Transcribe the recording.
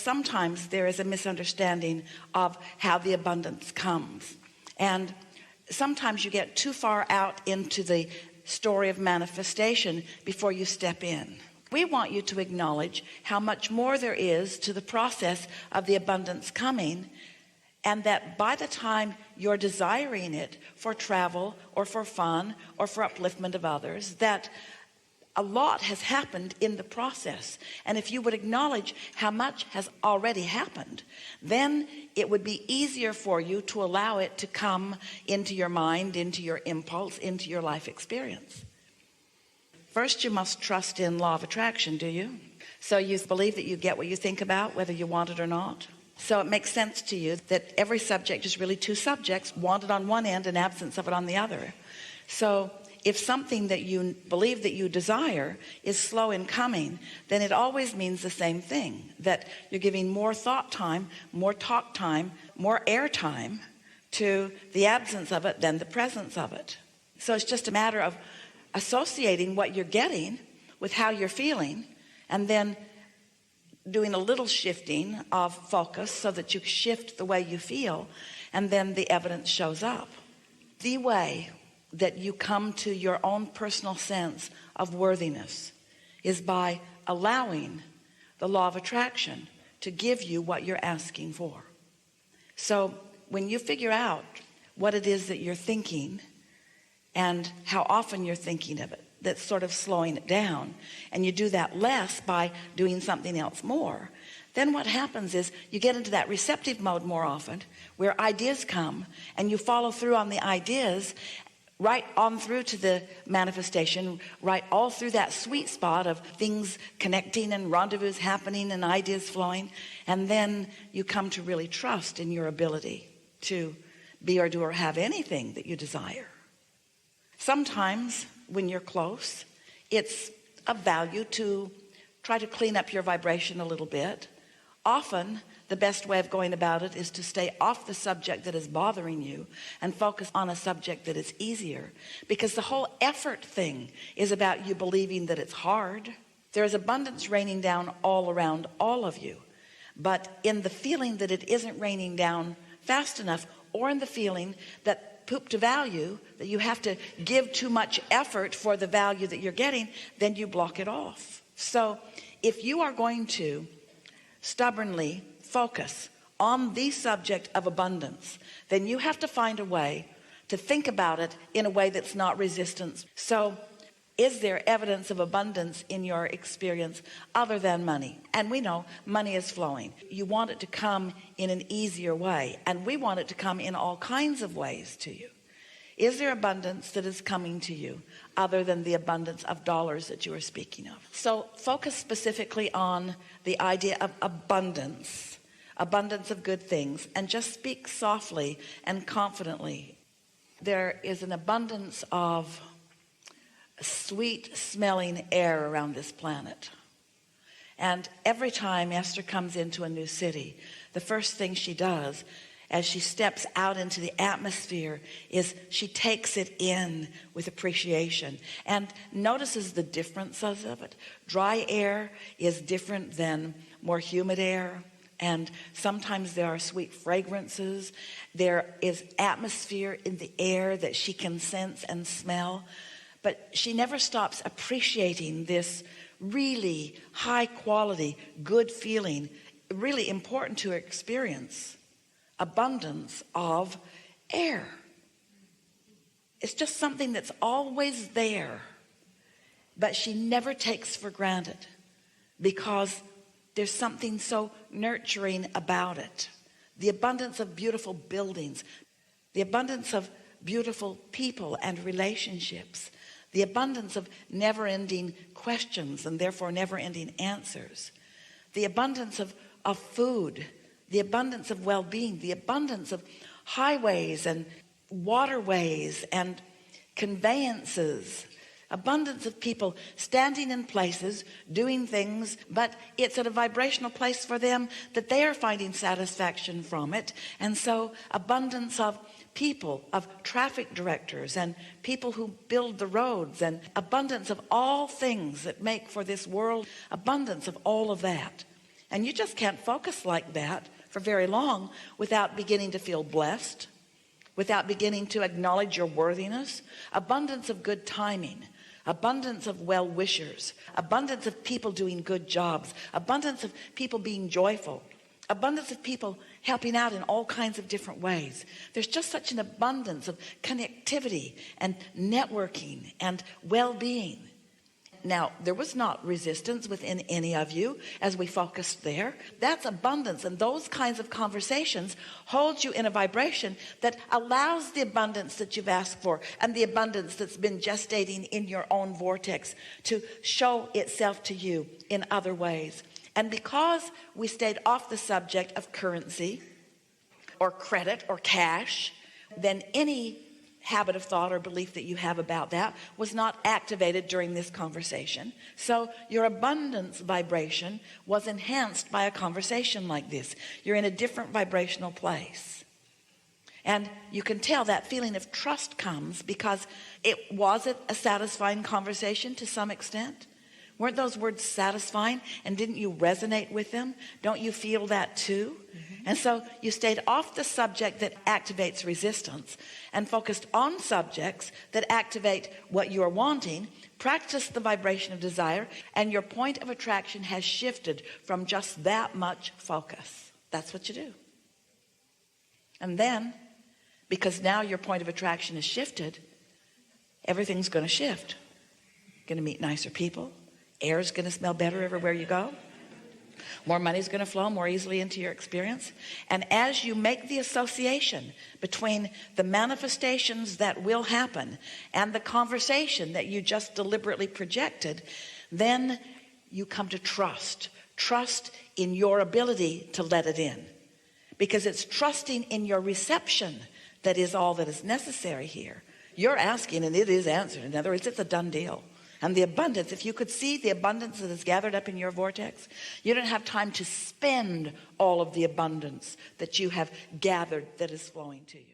sometimes there is a misunderstanding of how the abundance comes. And sometimes you get too far out into the story of manifestation before you step in. We want you to acknowledge how much more there is to the process of the abundance coming, and that by the time you're desiring it for travel or for fun or for upliftment of others, that a lot has happened in the process. And if you would acknowledge how much has already happened, then it would be easier for you to allow it to come into your mind, into your impulse, into your life experience. First, you must trust in law of attraction, do you? So you believe that you get what you think about, whether you want it or not. So it makes sense to you that every subject is really two subjects, wanted on one end and absence of it on the other. So if something that you believe that you desire is slow in coming, then it always means the same thing, that you're giving more thought time, more talk time, more air time to the absence of it than the presence of it. So it's just a matter of associating what you're getting with how you're feeling, and then doing a little shifting of focus so that you shift the way you feel, and then the evidence shows up. The way that you come to your own personal sense of worthiness is by allowing the law of attraction to give you what you're asking for. So when you figure out what it is that you're thinking and how often you're thinking of it, that's sort of slowing it down, and you do that less by doing something else more, then what happens is you get into that receptive mode more often, where ideas come and you follow through on the ideas, right on through to the manifestation, right all through that sweet spot of things connecting and rendezvous happening and ideas flowing. And then you come to really trust in your ability to be or do or have anything that you desire. Sometimes when you're close, it's of value to try to clean up your vibration a little bit. Often the best way of going about it is to stay off the subject that is bothering you and focus on a subject that is easier, because the whole effort thing is about you believing that it's hard. There is abundance raining down all around all of you, but in the feeling that it isn't raining down fast enough, or in the feeling that poop to value, that you have to give too much effort for the value that you're getting, then you block it off. So if you are going to stubbornly focus on the subject of abundance, then you have to find a way to think about it in a way that's not resistance. So is there evidence of abundance in your experience other than money? And we know money is flowing. You want it to come in an easier way, and we want it to come in all kinds of ways to you. Is there abundance that is coming to you other than the abundance of dollars that you are speaking of? So focus specifically on the idea of abundance of good things, and just speak softly and confidently. There is an abundance of sweet smelling air around this planet. And every time Esther comes into a new city, the first thing she does as she steps out into the atmosphere is she takes it in with appreciation and notices the differences of it. Dry air is different than more humid air, and sometimes there are sweet fragrances. There is atmosphere in the air that she can sense and smell, but she never stops appreciating this really high quality, good feeling, really important to her experience, abundance of air. It's just something that's always there, but she never takes for granted, because there's something so nurturing about it. The abundance of beautiful buildings, the abundance of beautiful people and relationships, the abundance of never-ending questions and therefore never-ending answers, the abundance of food, the abundance of well-being, the abundance of highways and waterways and conveyances, abundance of people standing in places, doing things, but it's at a vibrational place for them that they are finding satisfaction from it. And so abundance of people, of traffic directors and people who build the roads, and abundance of all things that make for this world, abundance of all of that. And you just can't focus like that for very long without beginning to feel blessed, without beginning to acknowledge your worthiness. Abundance of good timing, abundance of well-wishers, abundance of people doing good jobs, abundance of people being joyful, abundance of people helping out in all kinds of different ways. There's just such an abundance of connectivity and networking and well-being. Now, there was not resistance within any of you as we focused there. That's abundance, and those kinds of conversations hold you in a vibration that allows the abundance that you've asked for and the abundance that's been gestating in your own vortex to show itself to you in other ways. And because we stayed off the subject of currency or credit or cash, then any habit of thought or belief that you have about that was not activated during this conversation. So your abundance vibration was enhanced by a conversation like this. You're in a different vibrational place. And you can tell that feeling of trust comes because it wasn't a satisfying conversation to some extent. Weren't those words satisfying? And didn't you resonate with them? Don't you feel that too? And so you stayed off the subject that activates resistance and focused on subjects that activate what you're wanting. Practice the vibration of desire, and your point of attraction has shifted from just that much focus. That's what you do. And then, because now your point of attraction is shifted, everything's going to shift. You're going to meet nicer people. Air is going to smell better everywhere you go. More money is going to flow more easily into your experience. And as you make the association between the manifestations that will happen and the conversation that you just deliberately projected, then you come to trust in your ability to let it in, because it's trusting in your reception that is all that is necessary here. You're asking and it is answered. In other words, it's a done deal. And the abundance, if you could see the abundance that is gathered up in your vortex, you don't have time to spend all of the abundance that you have gathered that is flowing to you.